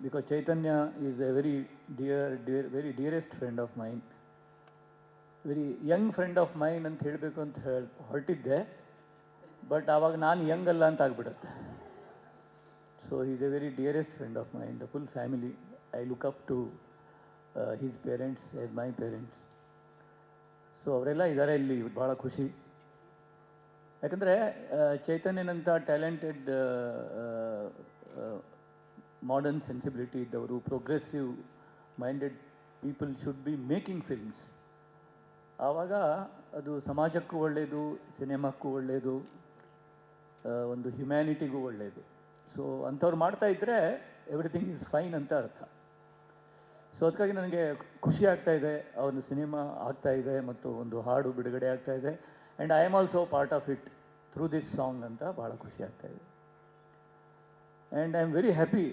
because Chaitanya is a very very dearest friend of mine. Very Young friend of main ಅಂತ ಹೇಳಬೇಕು ಅಂತ ಹೊರಟಿದ್ದೆ, but ಆವಾಗ ನಾನು Young ಅಲ್ಲ ಅಂತ ಆಗ್ಬಿಡುತ್ತೆ. So is a very dearest friend of mine, the full family. I look up to his parents as my parents. So ಅವರೆಲ್ಲ ಇದ್ದಾರೆ ಇಲ್ಲಿ, ಭಾಳ ಖುಷಿ. ಯಾಕಂದರೆ ಚೈತನ್ಯನಂಥ ಟ್ಯಾಲೆಂಟೆಡ್ ಮಾಡರ್ನ್ ಸೆನ್ಸಿಬಿಲಿಟಿ ಇದ್ದವರು, progressive minded people should be making films. ಆವಾಗ ಅದು ಸಮಾಜಕ್ಕೂ ಒಳ್ಳೆಯದು, ಸಿನಿಮಾಕ್ಕೂ ಒಳ್ಳೆಯದು, ಒಂದು ಹ್ಯುಮ್ಯಾನಿಟಿಗೂ ಒಳ್ಳೆಯದು. ಸೊ ಅಂಥವ್ರು ಮಾಡ್ತಾಯಿದ್ರೆ ಎವ್ರಿಥಿಂಗ್ ಈಸ್ ಫೈನ್ ಅಂತ ಅರ್ಥ. ಸೊ ಅದಕ್ಕಾಗಿ ನನಗೆ ಖುಷಿ ಆಗ್ತಾಯಿದೆ, ಅವನು ಸಿನಿಮಾ ಆಗ್ತಾಯಿದೆ ಮತ್ತು ಒಂದು ಹಾಡು ಬಿಡುಗಡೆ ಆಗ್ತಾಯಿದೆ. And I am also part of it through this song ಅಂತ ಭಾಳ ಖುಷಿ ಆಗ್ತಾಯಿದೆ. And I am very happy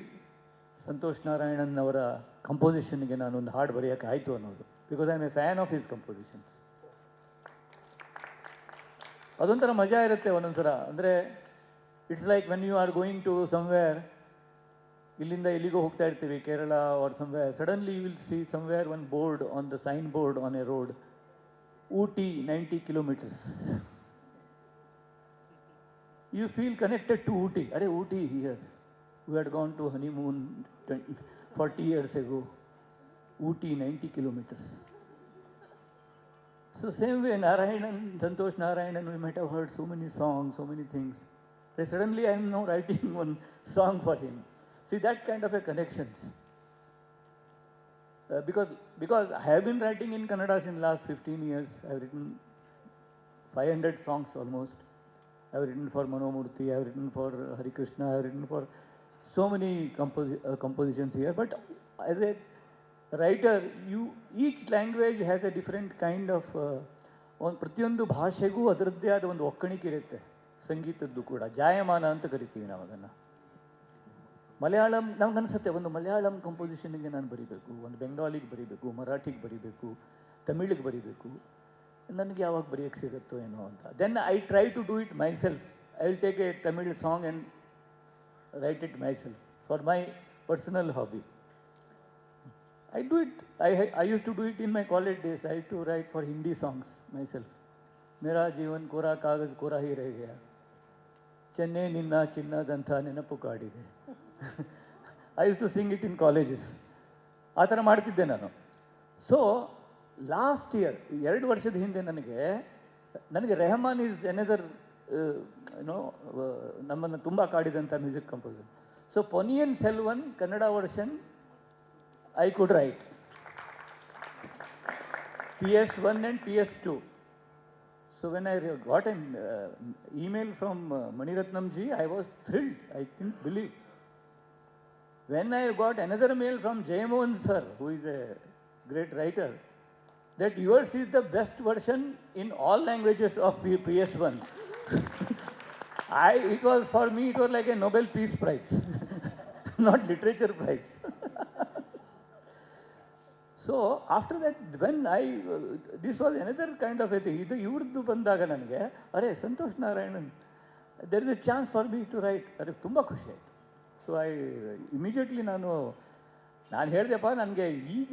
Santosh Narayanan ಅವರ ಕಂಪೋಸಿಷನ್ಗೆ ನಾನೊಂದು ಹಾಡು ಬರೆಯೋಕ್ಕೆ ಆಯಿತು ಅನ್ನೋದು, because I am a fan of his compositions. ಅದೊಂಥರ ಮಜಾ ಇರುತ್ತೆ ಒಂದೊಂದು ಥರ. ಅಂದರೆ it's like when you are going to somewhere, ಇಲ್ಲಿಂದ ಎಲ್ಲಿಗೋ ಹೋಗ್ತಾ ಇರ್ತೀವಿ, Kerala or somewhere, suddenly you will see somewhere one board on the sign board on a road, Ooty 90 kilometers. You feel connected to Ooty. Are Ooty here? We had gone to honeymoon 40 years ago. Ooty 90 kilometers. So same way Narayanan, Santosh Narayanan, we might have heard so many songs, so many things. But suddenly I am now writing one song for him. See that kind of a connections. Because I have been writing in Kannada since last 15 years. I have written 500 songs almost. I have written for Manomurthy, I have written for Hari Krishna, I have written for so many compositions here. But as a writer, each language has a different kind of ಒಂದು ಪ್ರತಿಯೊಂದು ಭಾಷೆಗೂ ಅದರದ್ದೇ ಆದ ಒಂದು ಒಕ್ಕಣಿಕೆ ಇರುತ್ತೆ. ಸಂಗೀತದ್ದು ಕೂಡ ಜಾಯಮಾನ ಅಂತ ಕರಿತೀವಿ ನಾವು ಅದನ್ನು. ಮಲಯಾಳಂ ನಮ್ಗನ್ಸುತ್ತೆ, ಒಂದು ಮಲಯಾಳಂ ಕಂಪೋಸಿಷನ್ಗೆ ನಾನು ಬರೀಬೇಕು, ಒಂದು ಬೆಂಗಾಲಿಗೆ ಬರೀಬೇಕು, ಮರಾಠಿಗೆ ಬರೀಬೇಕು, ತಮಿಳಿಗೆ ಬರೀಬೇಕು, ನನಗೆ ಯಾವಾಗ ಬರೆಯೋಕ್ಕೆ ಸಿಗುತ್ತೋ ಏನೋ ಅಂತ. Then I try to do it myself. I will take a Tamil song and write it myself for my personal hobby. I do it. I used to do it in my college days. I used to write for Hindi songs myself. मेरा जीवन कोरा कागज कोरा ही रह गया, ಚೆನ್ನೆ ನಿನ್ನ ಚಿನ್ನದಂಥ ನೆನಪು ಕಾಡಿದೆ. I used to sing it in colleges. ಆ ಥರ ಮಾಡ್ತಿದ್ದೆ ನಾನು. ಸೊ ಲಾಸ್ಟ್ ಇಯರ್, 2 ವರ್ಷದ ಹಿಂದೆ ನನಗೆ ರೆಹಮಾನ್ ಈಸ್ ಎನದರ್ ನಮ್ಮನ್ನು ತುಂಬ ಕಾಡಿದಂಥ music composer. So Ponniyin Selvan Kannada version I could write. PS1 and PS2. So when I got an email from Maniratnam ji, I was thrilled. I couldn't believe. When I got another mail from Jayamohan sir, who is a great writer, that yours is the best version in all languages of PS1. For me, it was like a Nobel Peace Prize, not literature prize. So after that when this was another kind of a thing. ಇವ್ರದ್ದು ಬಂದಾಗ ನನಗೆ ಅರೆ Santosh Narayanan, there is a chance for me to write. ಅದಕ್ಕೆ ತುಂಬ ಖುಷಿ ಆಯಿತು. So immediately ನಾನು ಹೇಳಿದೆಪ್ಪ, ನನಗೆ ಈಗ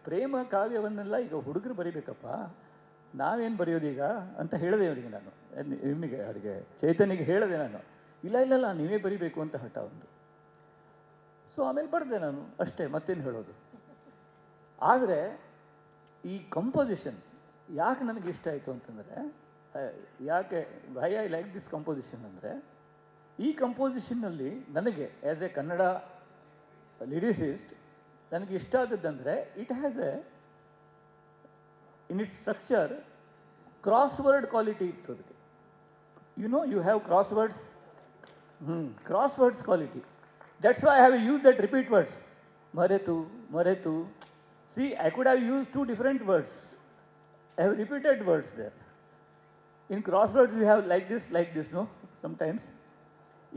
ಪ್ರೇಮ ಕಾವ್ಯವನ್ನೆಲ್ಲ ಈಗ ಹುಡುಗರು ಬರೀಬೇಕಪ್ಪ, ನಾವೇನು ಬರೆಯೋದೀಗ ಅಂತ ಹೇಳಿದೆ ಅವರಿಗೆ. ನಾನು ಅವರಿಗೆ ಚೈತನ್ಯಗೆ ಹೇಳಿದೆ ನಾನು, ಇಲ್ಲ ನೀವೇ ಬರೀಬೇಕು ಅಂತ ಹಠ ಒಂದು. ಸೊ ಆಮೇಲೆ ಬರೆದೆ ನಾನು ಅಷ್ಟೇ, ಮತ್ತೇನು ಹೇಳೋದು. ಆದರೆ ಈ ಕಂಪೋಸಿಷನ್ ಯಾಕೆ ನನಗೆ ಇಷ್ಟ ಆಯಿತು ಅಂತಂದರೆ, why I like this composition ಅಂದರೆ, ಈ ಕಂಪೋಸಿಷನ್ನಲ್ಲಿ ನನಗೆ ಆ್ಯಸ್ ಎ ಕನ್ನಡ ಲಿರಿಸಿಸ್ಟ್ ನನಗೆ ಇಷ್ಟ ಆದದ್ದಂದರೆ, it has in its structure crossword quality ಇತ್ತು ಅದಕ್ಕೆ. You have crosswords quality. That's why I have use that repeat words, ಮರೆತು. See, I could have used 2 different words. I have repeated words there. In crosswords, we have like this, no? Sometimes.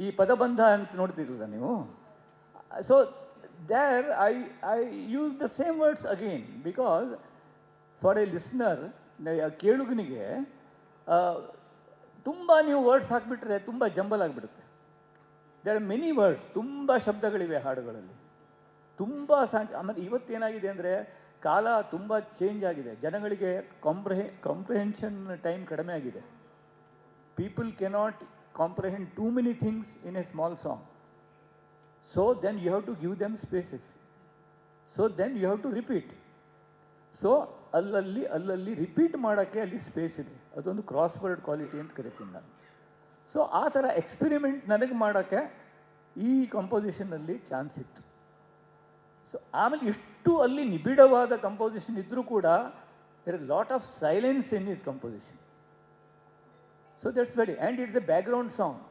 ಈ ಪದಬಂಧ ಅಂತ ನೋಡ್ತಿರಲ್ಲ ನೀವು. So there I use the same words again, because for a listener, ಕೇಳುಗನಿಗೆ ತುಂಬ ನೀವು words ಹಾಕಿಬಿಟ್ರೆ ತುಂಬ jumble ಆಗಿಬಿಡುತ್ತೆ. There are many words, ತುಂಬ ಶಬ್ದಗಳಿವೆ ಹಾಡುಗಳಲ್ಲಿ. ತುಂಬ ಆಮೇಲೆ ಇವತ್ತೇನಾಗಿದೆ ಅಂದರೆ ಕಾಲ ತುಂಬ ಚೇಂಜ್ ಆಗಿದೆ, ಜನಗಳಿಗೆ ಕಾಂಪ್ರಿಹೆನ್ಷನ್ ಟೈಮ್ ಕಡಿಮೆ ಆಗಿದೆ. People cannot comprehend too many things in a small song. So then you have to give them spaces. So then you have to repeat. So ಅಲ್ಲಲ್ಲಿ ರಿಪೀಟ್ ಮಾಡೋಕ್ಕೆ ಅಲ್ಲಿ ಸ್ಪೇಸ್ ಇದೆ. ಅದೊಂದು ಕ್ರಾಸ್ ವರ್ಡ್ ಕ್ವಾಲಿಟಿ ಅಂತ ಕರಿತೀನಿ ನಾನು. ಸೊ ಆ ಥರ ಎಕ್ಸ್ಪೆರಿಮೆಂಟ್ ನನಗೆ ಮಾಡೋಕ್ಕೆ ಈ ಕಂಪೋಸಿಷನಲ್ಲಿ ಚಾನ್ಸ್ ಇತ್ತು. ಸೊ ಆಮೇಲೆ ಇಷ್ಟು ಅಲ್ಲಿ ನಿಬಿಡವಾದ ಕಂಪೋಸಿಷನ್ ಇದ್ದರೂ ಕೂಡ there is lot of silence in his composition. So that's very and it's a background song.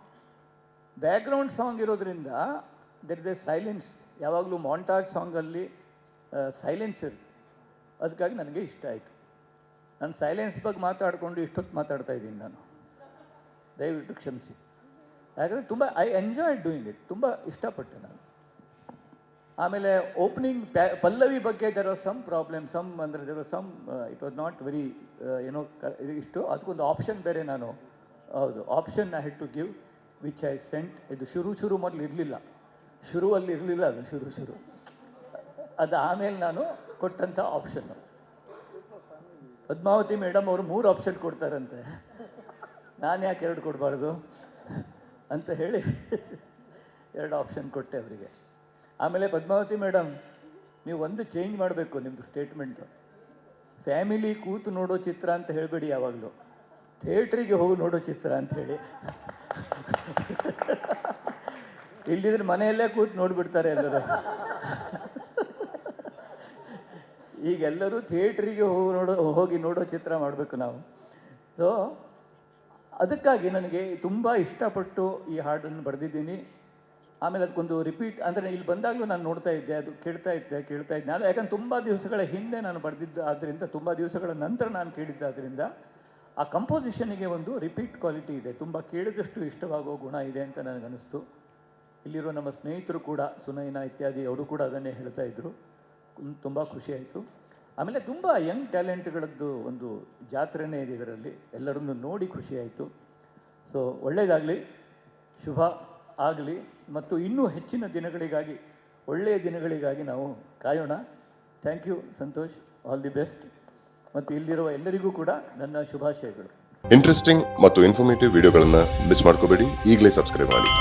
Background song ಇರೋದ್ರಿಂದ ದೆರ್ ಇಸ್ ಎ ಸೈಲೆನ್ಸ್. ಯಾವಾಗಲೂ ಮಾಂಟಾಜ್ ಸಾಂಗಲ್ಲಿ ಸೈಲೆನ್ಸ್ ಇರುತ್ತೆ. ಅದಕ್ಕಾಗಿ ನನಗೆ ಇಷ್ಟ ಆಯಿತು. ನಾನು ಸೈಲೆನ್ಸ್ ಬಗ್ಗೆ ಮಾತಾಡಿಕೊಂಡು ಇಷ್ಟೊತ್ತು ಮಾತಾಡ್ತಾ ಇದ್ದೀನಿ ನಾನು, ದಯವಿಟ್ಟು ಕ್ಷಮಿಸಿ. ಯಾಕಂದರೆ ತುಂಬ ಐ ಎಂಜಾಯ್ ಡೂಯಿಂಗ್ ಇಟ್, ತುಂಬ ಇಷ್ಟಪಟ್ಟೆ ನಾನು. ಆಮೇಲೆ ಓಪನಿಂಗ್ ಪಲ್ಲವಿ ಬಗ್ಗೆ ದೇರ್ ವಾಸ್ ಸಮ್ ಪ್ರಾಬ್ಲಮ್, ಅಂದರೆ there was some it was not very ಇಷ್ಟು. ಅದಕ್ಕೊಂದು ಆಪ್ಷನ್ ಬೇರೆ ನಾನು, ಹೌದು, option I had to give which I sent. ಇದು ಶುರು ಮೊದಲು ಇರಲಿಲ್ಲ, ಶುರುವಲ್ಲಿ ಇರಲಿಲ್ಲ ಅದು, ಶುರು ಅದು ಆಮೇಲೆ ನಾನು ಕೊಟ್ಟಂಥ ಆಪ್ಷನ್ನು. ಪದ್ಮಾವತಿ ಮೇಡಮ್ ಅವರು 3 ಆಪ್ಷನ್ ಕೊಡ್ತಾರಂತೆ, ನಾನು ಯಾಕೆ 2 ಕೊಡಬಾರ್ದು ಅಂತ ಹೇಳಿ 2 ಆಪ್ಷನ್ ಕೊಟ್ಟೆ ಅವರಿಗೆ. ಆಮೇಲೆ ಪದ್ಮಾವತಿ ಮೇಡಮ್, ನೀವು ಒಂದು ಚೇಂಜ್ ಮಾಡಬೇಕು ನಿಮ್ಮದು ಸ್ಟೇಟ್ಮೆಂಟು. ಫ್ಯಾಮಿಲಿ ಕೂತು ನೋಡೋ ಚಿತ್ರ ಅಂತ ಹೇಳಬೇಡಿ, ಯಾವಾಗಲೂ ಥಿಯೇಟ್ರಿಗೆ ಹೋಗಿ ನೋಡೋ ಚಿತ್ರ ಅಂತ ಹೇಳಿ. ಇಲ್ಲಿದ್ರೆ ಮನೆಯಲ್ಲೇ ಕೂತು ನೋಡಿಬಿಡ್ತಾರೆ ಎಲ್ಲರೂ. ಈಗೆಲ್ಲರೂ ಥಿಯೇಟ್ರಿಗೆ ಹೋಗಿ ನೋಡೋ ಚಿತ್ರ ಮಾಡಬೇಕು ನಾವು. ಸೊ ಅದಕ್ಕಾಗಿ ನನಗೆ ತುಂಬ ಇಷ್ಟಪಟ್ಟು ಈ ಹಾಡನ್ನು ಬರೆದಿದ್ದೀನಿ. ಆಮೇಲೆ ಅದಕ್ಕೊಂದು ರಿಪೀಟ್, ಅಂದರೆ ಇಲ್ಲಿ ಬಂದಾಗಲೂ ನಾನು ನೋಡ್ತಾ ಇದ್ದೆ, ಅದು ಕೇಳ್ತಾ ಇದ್ದೆ ನಾನು. ಯಾಕಂದ್ರೆ ತುಂಬ ದಿವಸಗಳ ಹಿಂದೆ ನಾನು ಬರೆದಿದ್ದು ಆದ್ದರಿಂದ, ತುಂಬ ದಿವಸಗಳ ನಂತರ ನಾನು ಕೇಳಿದ್ದಾದ್ದರಿಂದ ಆ ಕಂಪೋಸಿಷನಿಗೆ ಒಂದು ರಿಪೀಟ್ ಕ್ವಾಲಿಟಿ ಇದೆ, ತುಂಬ ಕೇಳಿದಷ್ಟು ಇಷ್ಟವಾಗೋ ಗುಣ ಇದೆ ಅಂತ ನನಗನ್ನಿಸ್ತು. ಇಲ್ಲಿರೋ ನಮ್ಮ ಸ್ನೇಹಿತರು ಕೂಡ, ಸುನೈನಾ ಇತ್ಯಾದಿ, ಅವರು ಕೂಡ ಅದನ್ನೇ ಹೇಳ್ತಾ ಇದ್ದರು. ತುಂಬ ಖುಷಿಯಾಯಿತು. ಆಮೇಲೆ ತುಂಬ ಯಂಗ್ ಟ್ಯಾಲೆಂಟ್ಗಳದ್ದು ಒಂದು ಜಾತ್ರೆನೇ ಇದೆ ಇದರಲ್ಲಿ, ಎಲ್ಲರನ್ನು ನೋಡಿ ಖುಷಿಯಾಯಿತು. ಸೊ ಒಳ್ಳೆಯದಾಗಲಿ, ಶುಭ ಆಗಲಿ, ಮತ್ತು ಇನ್ನೂ ಹೆಚ್ಚಿನ ದಿನಗಳಿಗಾಗಿ, ಒಳ್ಳೆಯ ದಿನಗಳಿಗಾಗಿ ನಾವು ಕಾಯೋಣ. Thank you Santosh, all the best. ಮತ್ತು ಇಲ್ಲಿರುವ ಎಲ್ಲರಿಗೂ ಕೂಡ ನನ್ನ ಶುಭಾಶಯಗಳು. ಇಂಟ್ರೆಸ್ಟಿಂಗ್ ಮತ್ತು ಇನ್ಫಾರ್ಮೇಟಿವ್ ವಿಡಿಯೋಗಳನ್ನು ಮಿಸ್ ಮಾಡ್ಕೋಬೇಡಿ, ಈಗಲೇ ಸಬ್ಸ್ಕ್ರೈಬ್ ಮಾಡಿ.